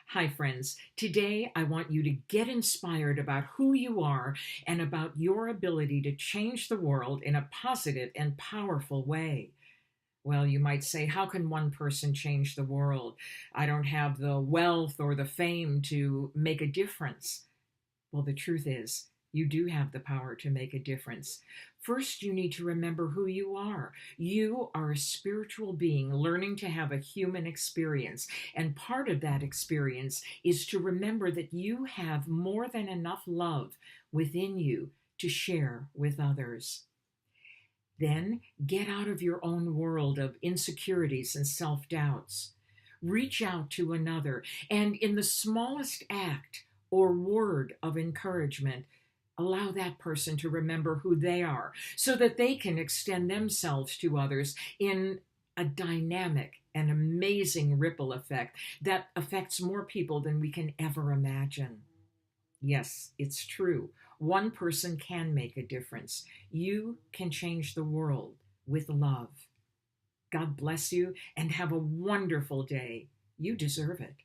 Hi, friends. Today, I want you to get inspired about who you are and about your ability to change the world in a positive and powerful way. Well, you might say, how can one person change the world? I don't have the wealth or the fame to make a difference. Well, the truth is, you do have the power to make a difference. First, you need to remember who you are. You are a spiritual being learning to have a human experience. And part of that experience is to remember that you have more than enough love within you to share with others. Then get out of your own world of insecurities and self doubts. Reach out to another, and in the smallest act or word of encouragement, allow that person to remember who they are so that they can extend themselves to others in a dynamic and amazing ripple effect that affects more people than we can ever imagine. Yes, it's true. One person can make a difference. You can change the world with love. God bless you and have a wonderful day. You deserve it.